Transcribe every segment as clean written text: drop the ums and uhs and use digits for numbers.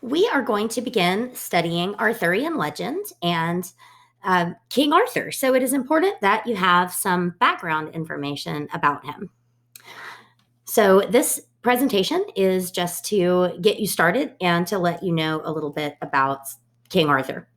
We are going to begin studying Arthurian legend and King Arthur. So it is important that you have some background information about him. So this presentation is just to get you started and to let you know a little bit about King Arthur.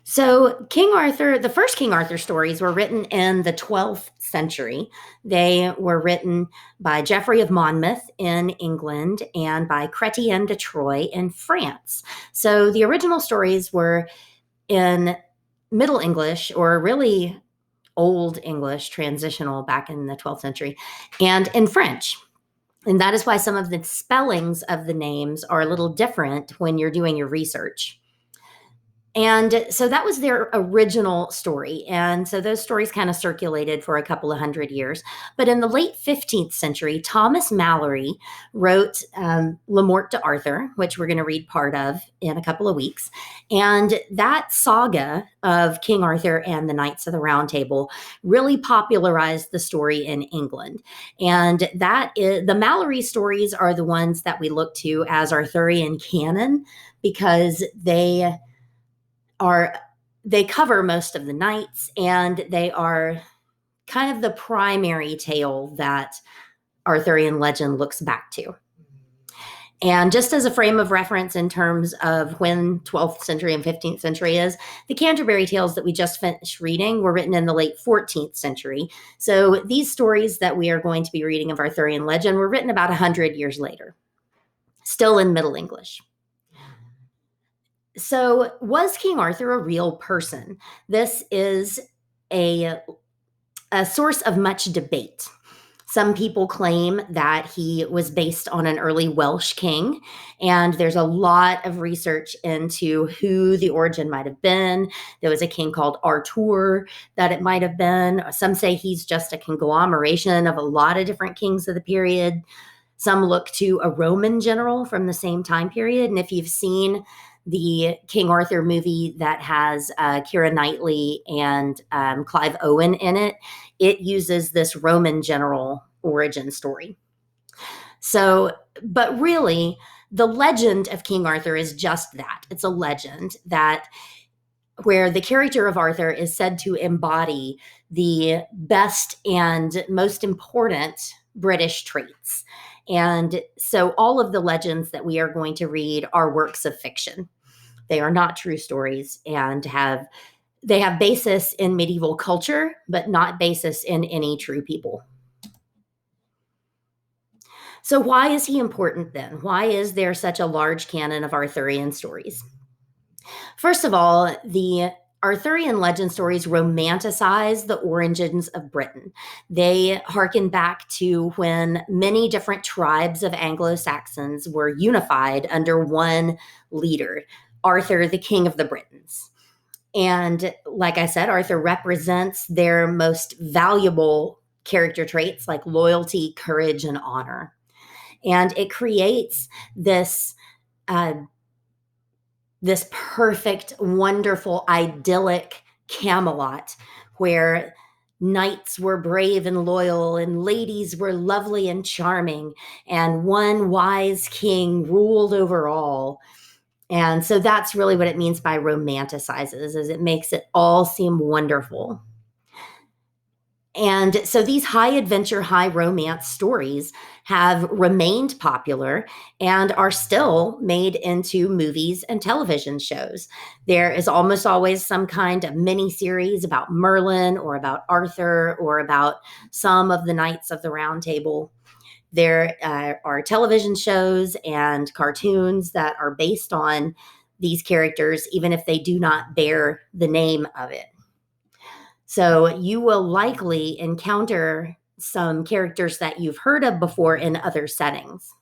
So King Arthur, the first King Arthur stories were written in the 12th century. They were written by Geoffrey of Monmouth in England and by Chrétien de Troyes in France. So the original stories were in Middle English, or really Old English, transitional back in the 12th century, and in French. And that is why some of the spellings of the names are a little different when you're doing your research. And so that was their original story. And so those stories kind of circulated for a couple of hundred years. But in the late 15th century, Thomas Malory wrote Le Morte d'Arthur, which we're going to read part of in a couple of weeks. And that saga of King Arthur and the Knights of the Round Table really popularized the story in England. And that is, the Malory stories are the ones that we look to as Arthurian canon because they cover most of the knights, and they are kind of the primary tale that Arthurian legend looks back to. And just as a frame of reference in terms of when 12th century and 15th century is, the Canterbury Tales that we just finished reading were written in the late 14th century. So these stories that we are going to be reading of Arthurian legend were written about 100 years later, still in Middle English. So, was King Arthur a real person? This is a source of much debate. Some people claim that he was based on an early Welsh king, and there's a lot of research into who the origin might have been. There was a king called Artur that it might have been. Some say he's just a conglomeration of a lot of different kings of the period. Some look to a Roman general from the same time period, and if you've seen the King Arthur movie that has Keira Knightley and Clive Owen in it, it uses this Roman general origin story. So, but really, the legend of King Arthur is just that. It's a legend that where the character of Arthur is said to embody the best and most important British traits. And so all of the legends that we are going to read are works of fiction. They are not true stories and they have basis in medieval culture, but not basis in any true people. So why is he important then? Why is there such a large canon of Arthurian stories? First of all, the Arthurian legend stories romanticize the origins of Britain. They harken back to when many different tribes of Anglo-Saxons were unified under one leader, Arthur, the King of the Britons. And like I said, Arthur represents their most valuable character traits like loyalty, courage, and honor. And it creates this perfect, wonderful, idyllic Camelot where knights were brave and loyal and ladies were lovely and charming and one wise king ruled over all. And so that's really what it means by romanticizes, is it makes it all seem wonderful. And so these high adventure, high romance stories have remained popular and are still made into movies and television shows. There is almost always some kind of mini series about Merlin or about Arthur or about some of the Knights of the Round Table. There are television shows and cartoons that are based on these characters, even if they do not bear the name of it. So you will likely encounter some characters that you've heard of before in other settings.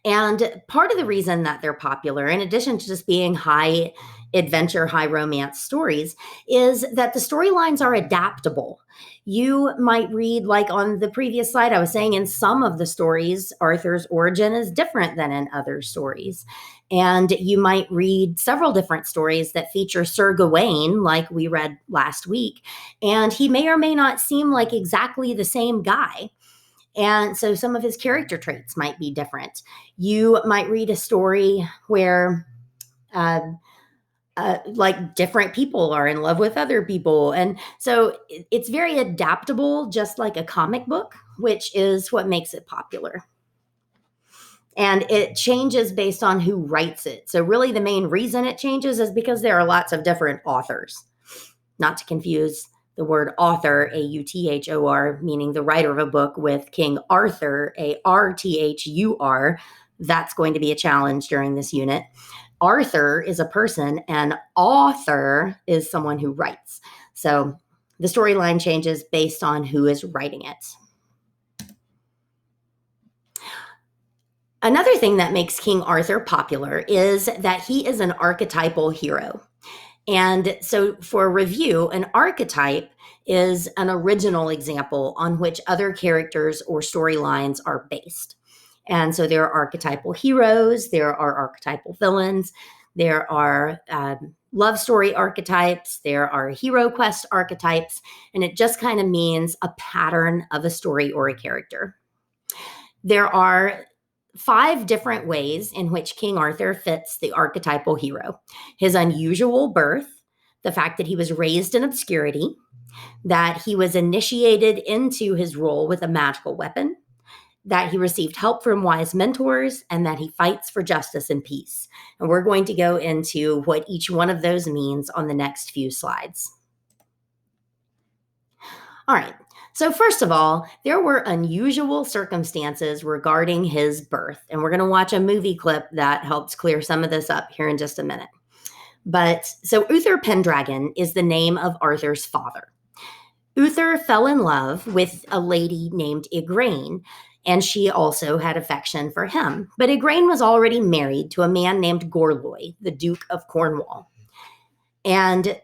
And part of the reason that they're popular, in addition to just being high adventure, high romance stories, is that the storylines are adaptable. You might read, like on the previous slide, I was saying in some of the stories, Arthur's origin is different than in other stories. And you might read several different stories that feature Sir Gawain, like we read last week, and he may or may not seem like exactly the same guy. And so some of his character traits might be different. You might read a story where uh, like different people are in love with other people. And so it's very adaptable, just like a comic book, which is what makes it popular. And it changes based on who writes it. So, really, the main reason it changes is because there are lots of different authors. Not to confuse the word author, Author, meaning the writer of a book, with King Arthur, Arthur. That's going to be a challenge during this unit. Arthur is a person, and author is someone who writes. So the storyline changes based on who is writing it. Another thing that makes King Arthur popular is that he is an archetypal hero. And so, for review, an archetype is an original example on which other characters or storylines are based. And so, there are archetypal heroes, there are archetypal villains, there are love story archetypes, there are hero quest archetypes, and it just kind of means a pattern of a story or a character. There are 5 different ways in which King Arthur fits the archetypal hero: his unusual birth, the fact that he was raised in obscurity, that he was initiated into his role with a magical weapon, that he received help from wise mentors, and that he fights for justice and peace. And we're going to go into what each one of those means on the next few slides. All right. So, first of all, there were unusual circumstances regarding his birth. And we're going to watch a movie clip that helps clear some of this up here in just a minute. But so, Uther Pendragon is the name of Arthur's father. Uther fell in love with a lady named Igraine, and she also had affection for him. But Igraine was already married to a man named Gorloy, the Duke of Cornwall. And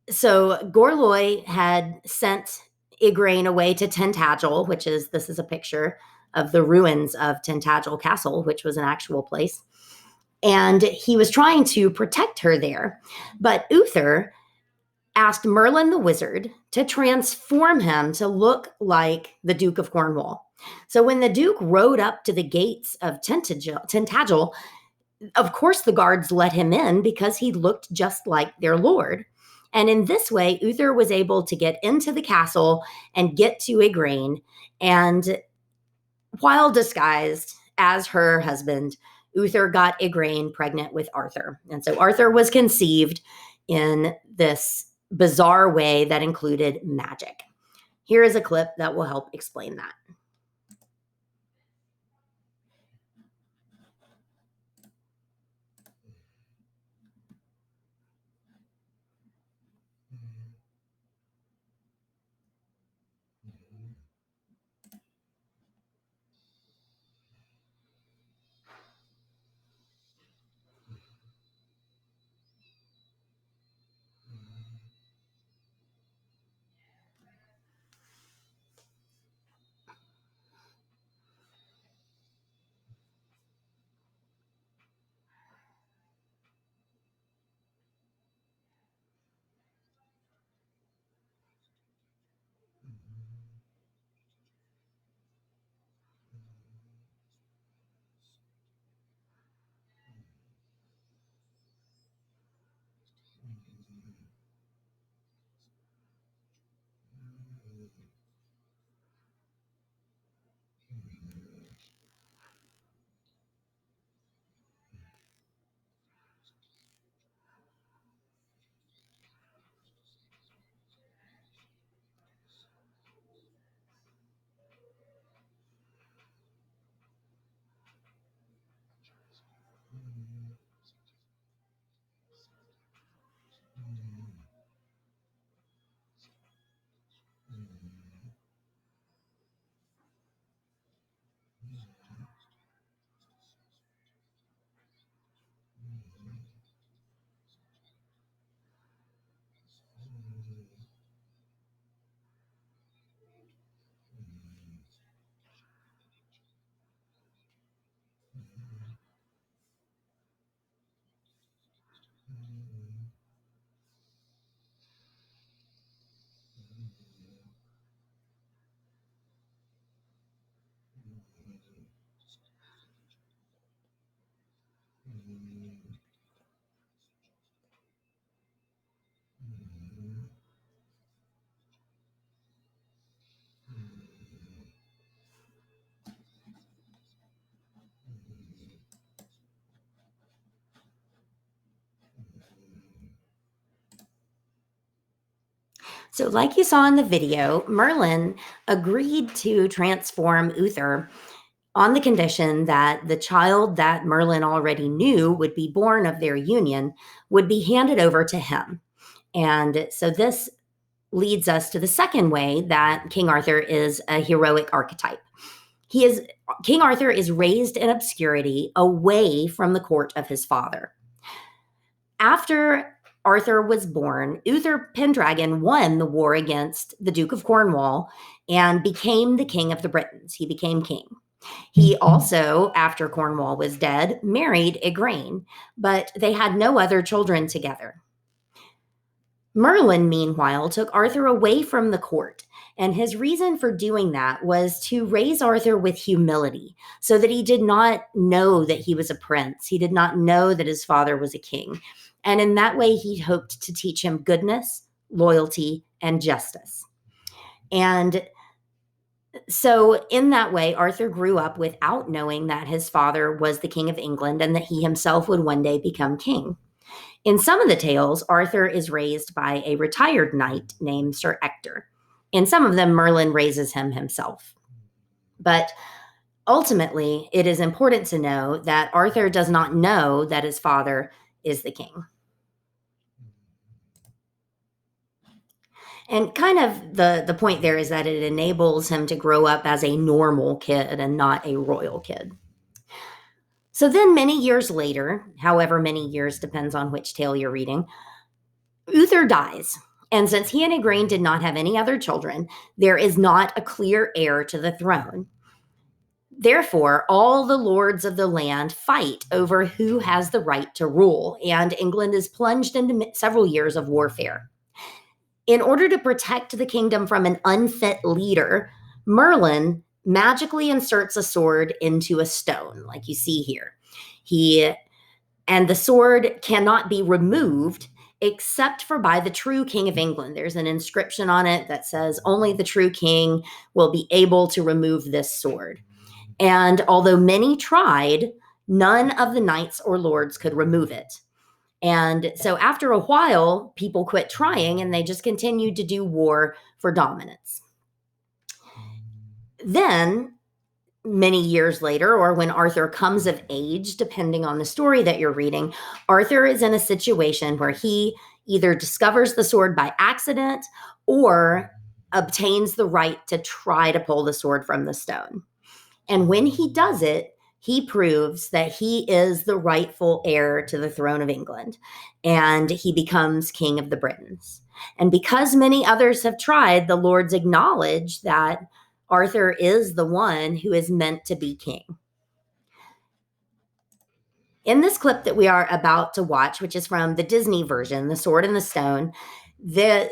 so Gorloy had sent Igraine away to Tintagel, this is a picture of the ruins of Tintagel Castle, which was an actual place. And he was trying to protect her there. But Uther asked Merlin the wizard to transform him to look like the Duke of Cornwall. So when the Duke rode up to the gates of Tintagel, of course the guards let him in because he looked just like their lord. And in this way, Uther was able to get into the castle and get to Igraine. And while disguised as her husband, Uther got Igraine pregnant with Arthur. And so Arthur was conceived in this bizarre way that included magic. Here is a clip that will help explain that. So, like you saw in the video, Merlin agreed to transform Uther on the condition that the child that Merlin already knew would be born of their union would be handed over to him. And so this leads us to the second way that King Arthur is a heroic archetype. He is King Arthur is raised in obscurity away from the court of his father. After Arthur was born, Uther Pendragon won the war against the Duke of Cornwall and became the king of the Britons. He became king. He also, after Cornwall was dead, married Igraine, but they had no other children together. Merlin, meanwhile, took Arthur away from the court, and his reason for doing that was to raise Arthur with humility, so that he did not know that he was a prince. He did not know that his father was a king. And in that way, he hoped to teach him goodness, loyalty, and justice. And so, in that way, Arthur grew up without knowing that his father was the King of England and that he himself would one day become king. In some of the tales, Arthur is raised by a retired knight named Sir Ector. In some of them, Merlin raises him himself. But ultimately, it is important to know that Arthur does not know that his father is the king. And kind of the point there is that it enables him to grow up as a normal kid and not a royal kid. So then many years later, however many years depends on which tale you're reading, Uther dies. And since he and Igraine did not have any other children, there is not a clear heir to the throne. Therefore, all the lords of the land fight over who has the right to rule, and England is plunged into several years of warfare. In order to protect the kingdom from an unfit leader, Merlin magically inserts a sword into a stone, like you see here. And the sword cannot be removed except for by the true King of England. There's an inscription on it that says only the true king will be able to remove this sword. And although many tried, none of the knights or lords could remove it. And so after a while, people quit trying and they just continued to do war for dominance. Then, many years later, or when Arthur comes of age, depending on the story that you're reading, Arthur is in a situation where he either discovers the sword by accident or obtains the right to try to pull the sword from the stone. And when he does it, he proves that he is the rightful heir to the throne of England, and he becomes king of the Britons. And because many others have tried, the lords acknowledge that Arthur is the one who is meant to be king. In this clip that we are about to watch, which is from the Disney version, The Sword and the Stone, they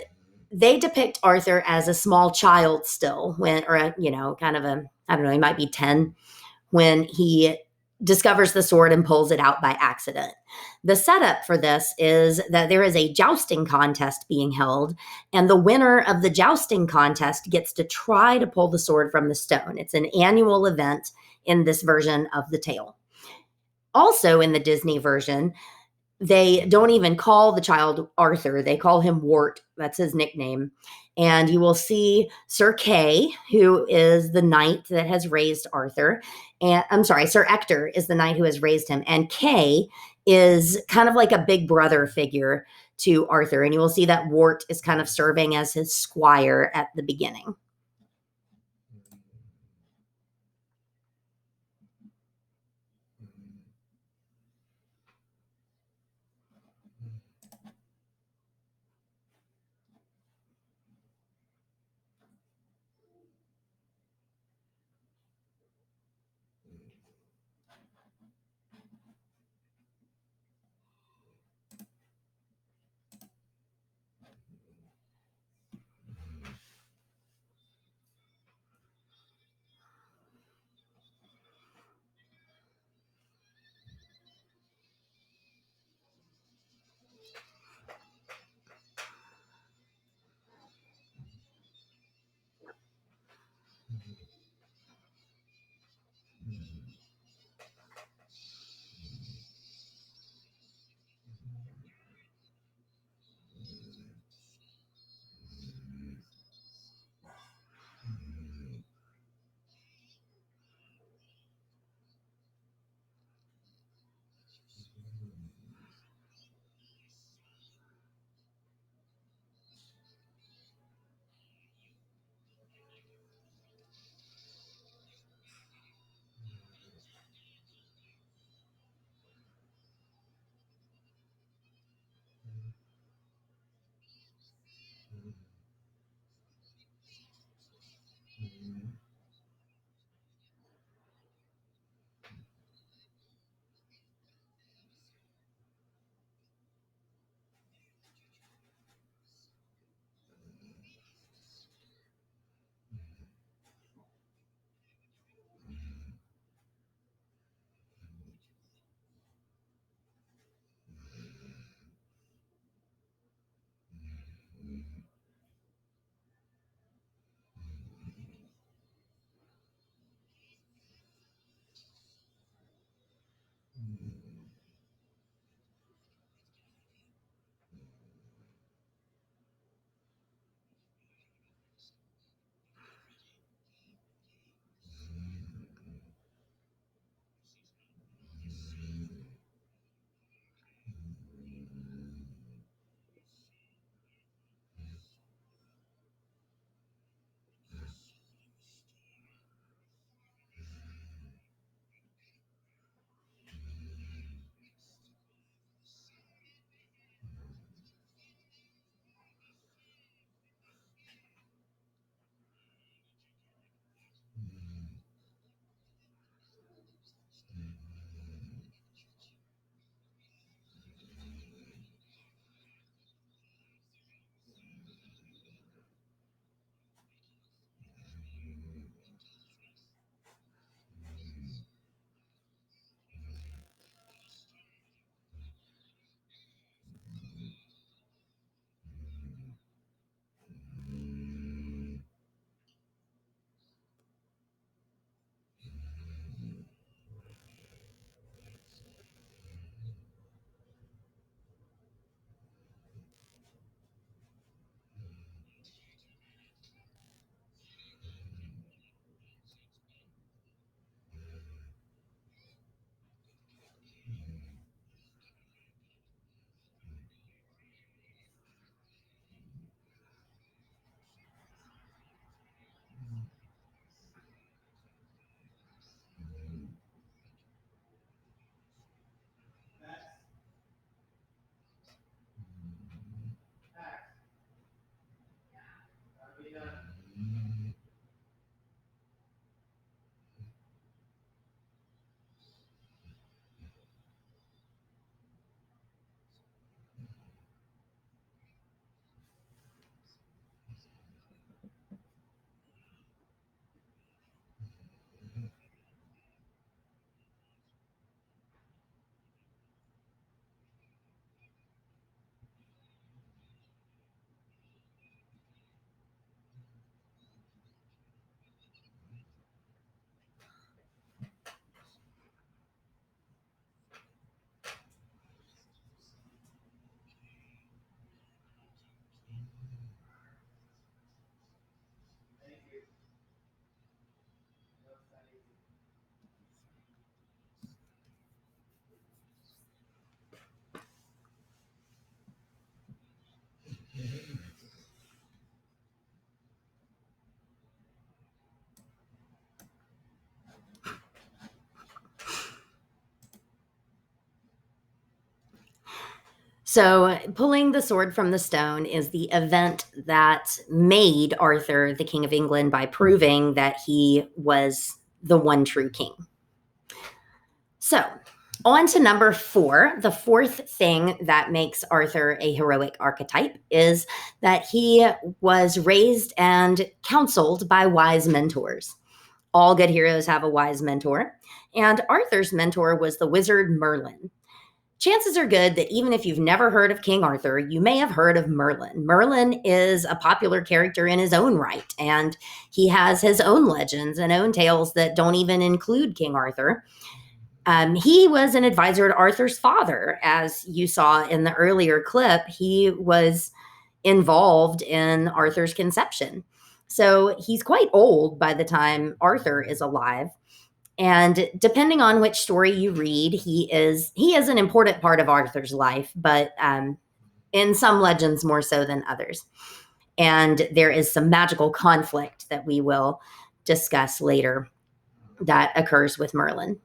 depict Arthur as a small child still, when, or a, kind of a, I don't know, he might be 10 when he discovers the sword and pulls it out by accident. The setup for this is that there is a jousting contest being held, and the winner of the jousting contest gets to try to pull the sword from the stone. It's an annual event in this version of the tale. Also in the Disney version, they don't even call the child Arthur. They call him Wart. That's his nickname. And you will see Sir Kay, who is the knight that has raised Arthur. And I'm sorry, Sir Ector is the knight who has raised him. And Kay is kind of like a big brother figure to Arthur. And you will see that Wart is kind of serving as his squire at the beginning. So, pulling the sword from the stone is the event that made Arthur the King of England by proving that he was the one true king. So, on to number 4. The fourth thing that makes Arthur a heroic archetype is that he was raised and counseled by wise mentors. All good heroes have a wise mentor, and Arthur's mentor was the wizard Merlin. Chances are good that even if you've never heard of King Arthur, you may have heard of Merlin. Merlin is a popular character in his own right, and he has his own legends and own tales that don't even include King Arthur. He was an advisor to Arthur's father. As you saw in the earlier clip, he was involved in Arthur's conception. So he's quite old by the time Arthur is alive. And depending on which story you read, he is an important part of Arthur's life, but in some legends more so than others. And there is some magical conflict that we will discuss later that occurs with Merlin.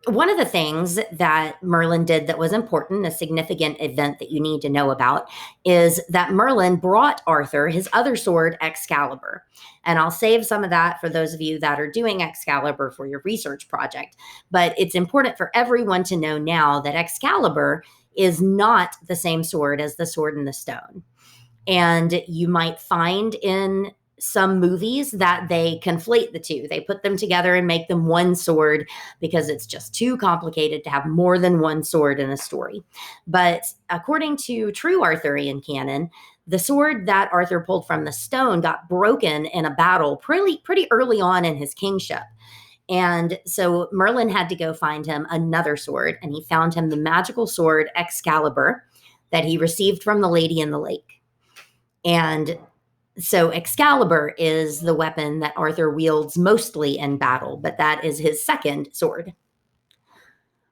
One of the things that Merlin did that was important, a significant event that you need to know about, is that Merlin brought Arthur his other sword, Excalibur. And I'll save some of that for those of you that are doing Excalibur for your research project. But it's important for everyone to know now that Excalibur is not the same sword as the sword in the stone. And you might find in some movies that they conflate the two. They put them together and make them one sword because it's just too complicated to have more than one sword in a story. But according to true Arthurian canon, the sword that Arthur pulled from the stone got broken in a battle pretty early on in his kingship. And so Merlin had to go find him another sword, and he found him the magical sword Excalibur that he received from the Lady in the Lake. And so Excalibur is the weapon that Arthur wields mostly in battle, but that is his second sword.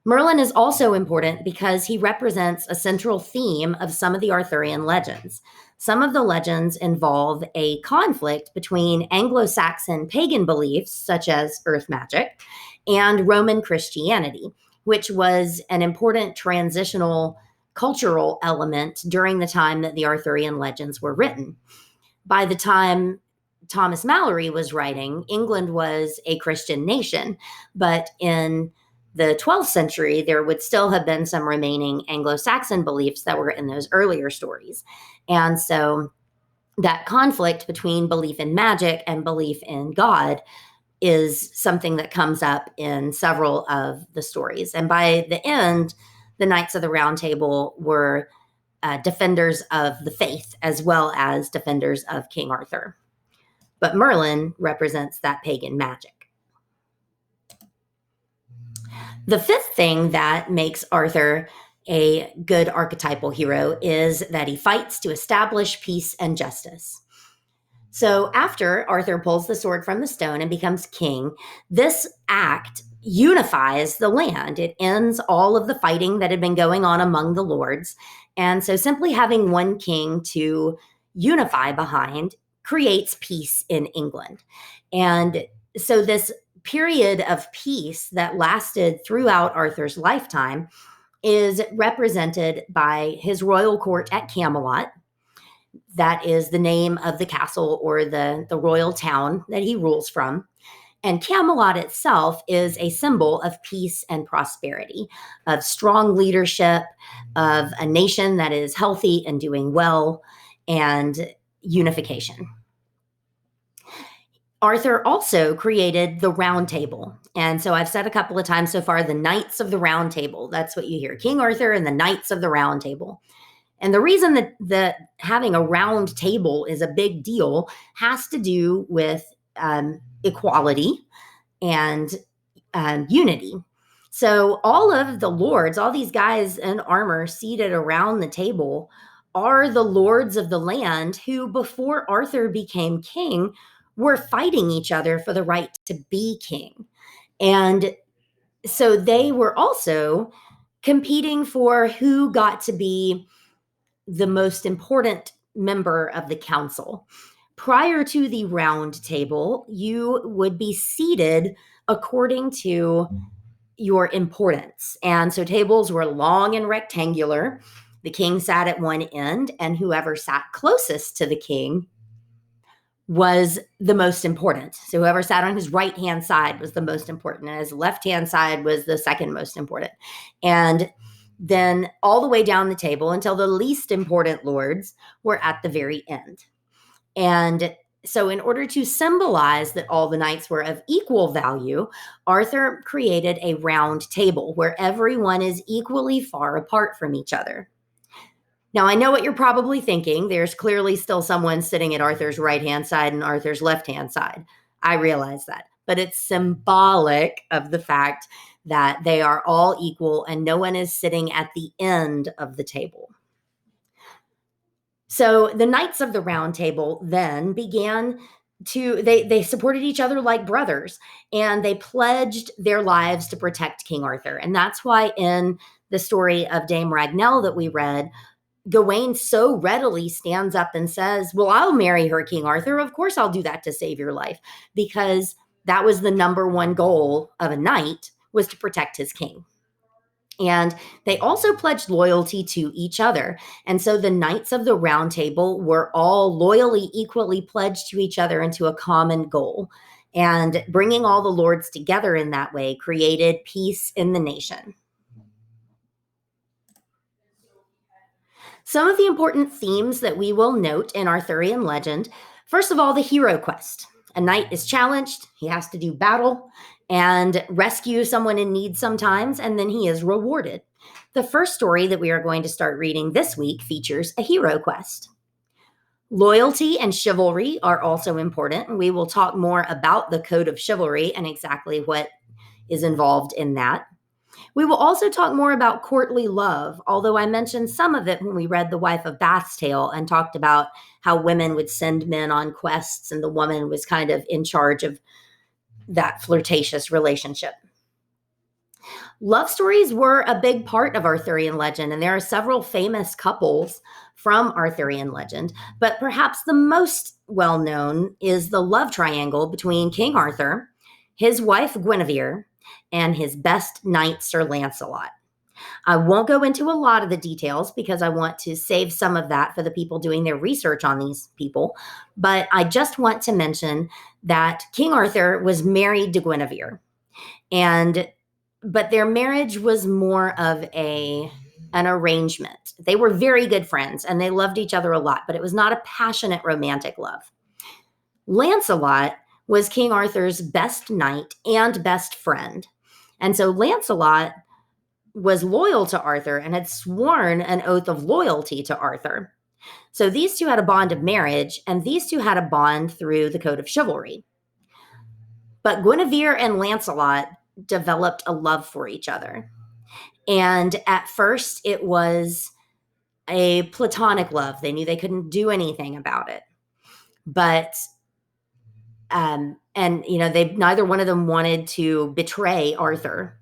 Merlin is also important because he represents a central theme of some of the Arthurian legends. Some of the legends involve a conflict between Anglo-Saxon pagan beliefs, such as earth magic, and Roman Christianity, which was an important transitional cultural element during the time that the Arthurian legends were written. By the time Thomas Malory was writing, England was a Christian nation, but in the 12th century, there would still have been some remaining Anglo-Saxon beliefs that were in those earlier stories. And so that conflict between belief in magic and belief in God is something that comes up in several of the stories. And by the end, the Knights of the Round Table were defenders of the faith as well as defenders of King Arthur. But Merlin represents that pagan magic. The fifth thing that makes Arthur a good archetypal hero is that he fights to establish peace and justice. So after Arthur pulls the sword from the stone and becomes king, this act unifies the land. It ends all of the fighting that had been going on among the lords. And so simply having one king to unify behind creates peace in England. And so this period of peace that lasted throughout Arthur's lifetime is represented by his royal court at Camelot. That is the name of the castle or the royal town that he rules from. And Camelot itself is a symbol of peace and prosperity, of strong leadership, of a nation that is healthy and doing well, and unification. Arthur also created the Round Table. And so I've said a couple of times so far, the Knights of the Round Table. That's what you hear, King Arthur and the Knights of the Round Table. And the reason that having a round table is a big deal has to do with equality and unity. So all of the lords, all these guys in armor seated around the table are the lords of the land who, before Arthur became king, were fighting each other for the right to be king. And so they were also competing for who got to be the most important member of the council. Prior to the round table, you would be seated according to your importance. And so tables were long and rectangular. The king sat at one end, and whoever sat closest to the king was the most important. So whoever sat on his right-hand side was the most important, and his left-hand side was the second most important. And then all the way down the table until the least important lords were at the very end. And so in order to symbolize that all the knights were of equal value, Arthur created a round table where everyone is equally far apart from each other. Now, I know what you're probably thinking. There's clearly still someone sitting at Arthur's right-hand side and Arthur's left-hand side. I realize that. But it's symbolic of the fact that they are all equal and no one is sitting at the end of the table. So the Knights of the Round Table then began to, they supported each other like brothers, and they pledged their lives to protect King Arthur. And that's why in the story of Dame Ragnell that we read, Gawain so readily stands up and says, well, I'll marry her, King Arthur. Of course I'll do that to save your life, because that was the number one goal of a knight, was to protect his king. And they also pledged loyalty to each other. And so the Knights of the Round Table were all loyally, equally pledged to each other into a common goal. And bringing all the lords together in that way created peace in the nation. Some of the important themes that we will note in Arthurian legend, first of all, the hero quest. A knight is challenged, he has to do battle and rescue someone in need sometimes, and then he is rewarded. The first story that we are going to start reading this week features a hero quest. Loyalty and chivalry are also important, and we will talk more about the code of chivalry and exactly what is involved in that. We will also talk more about courtly love, although I mentioned some of it when we read The Wife of Bath's Tale and talked about how women would send men on quests and the woman was kind of in charge of that flirtatious relationship. Love stories were a big part of Arthurian legend, and there are several famous couples from Arthurian legend, but perhaps the most well-known is the love triangle between King Arthur, his wife Guinevere, and his best knight, Sir Lancelot. I won't go into a lot of the details because I want to save some of that for the people doing their research on these people, but I just want to mention that King Arthur was married to Guinevere, but their marriage was more of an arrangement. They were very good friends and they loved each other a lot, but it was not a passionate romantic love. Lancelot was King Arthur's best knight and best friend. And so Lancelot was loyal to Arthur and had sworn an oath of loyalty to Arthur. So these two had a bond of marriage, and these two had a bond through the code of chivalry. But Guinevere and Lancelot developed a love for each other. And at first, it was a platonic love. They knew they couldn't do anything about it. But neither one of them wanted to betray Arthur.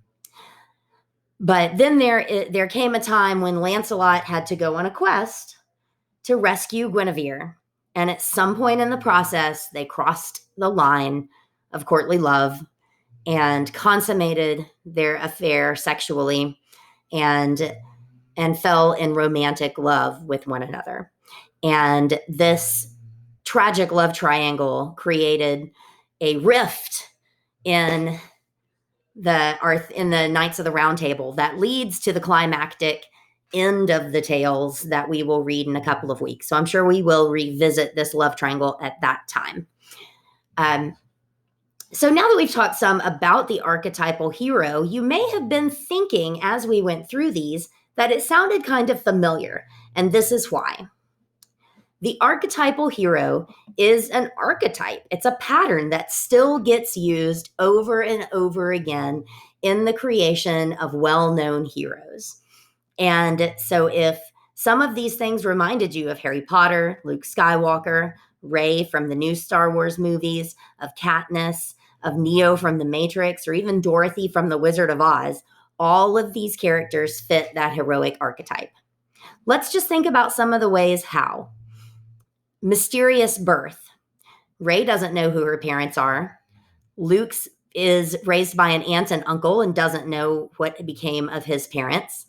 But then there came a time when Lancelot had to go on a quest to rescue Guinevere. And at some point in the process, they crossed the line of courtly love and consummated their affair sexually and fell in romantic love with one another. And this tragic love triangle created a rift in the Knights of the Round Table that leads to the climactic end of the tales that we will read in a couple of weeks. So I'm sure we will revisit this love triangle at that time. So now that we've talked some about the archetypal hero, you may have been thinking as we went through these that it sounded kind of familiar, and this is why. The archetypal hero is an archetype. It's a pattern that still gets used over and over again in the creation of well-known heroes. And so if some of these things reminded you of Harry Potter, Luke Skywalker, Rey from the new Star Wars movies, of Katniss, of Neo from The Matrix, or even Dorothy from The Wizard of Oz, all of these characters fit that heroic archetype. Let's just think about some of the ways how. Mysterious birth. Rey doesn't know who her parents are. Luke is raised by an aunt and uncle and doesn't know what became of his parents.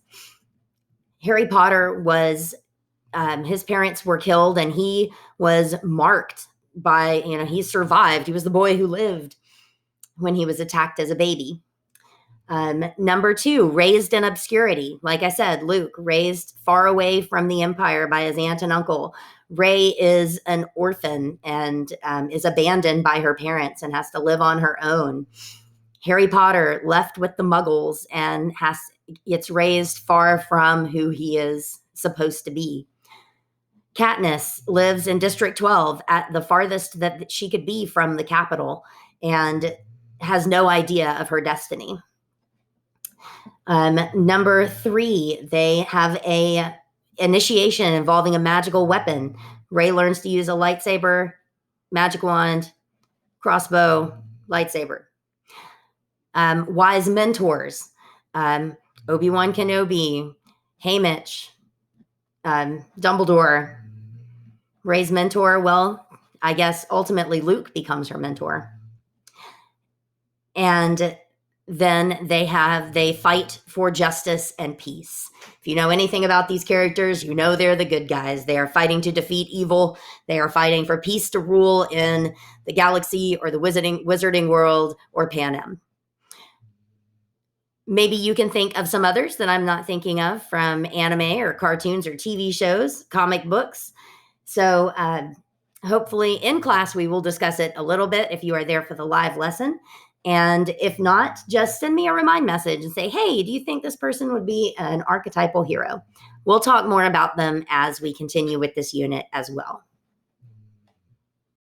Harry Potter was, his parents were killed and he was marked by, he survived. He was the boy who lived when he was attacked as a baby. Number 2, raised in obscurity. Like I said, Luke, raised far away from the Empire by his aunt and uncle. Rey is an orphan and is abandoned by her parents and has to live on her own. Harry Potter left with the Muggles and gets raised far from who he is supposed to be. Katniss lives in District 12 at the farthest that she could be from the capital and has no idea of her destiny. Number 3, they have a initiation involving a magical weapon. Rey learns to use a lightsaber, magic wand, crossbow, lightsaber. Wise mentors. Obi-Wan Kenobi, Haymitch, Dumbledore. Rey's mentor, well, I guess ultimately Luke becomes her mentor. And then they fight for justice and peace. If you know anything about these characters, you know they're the good guys. They are fighting to defeat evil. They are fighting for peace to rule in the galaxy or the wizarding world or Panem. Maybe you can think of some others that I'm not thinking of from anime or cartoons or TV shows, comic books. So hopefully in class we will discuss it a little bit if you are there for the live lesson. And if not, just send me a remind message and say, hey, do you think this person would be an archetypal hero? We'll talk more about them as we continue with this unit as well.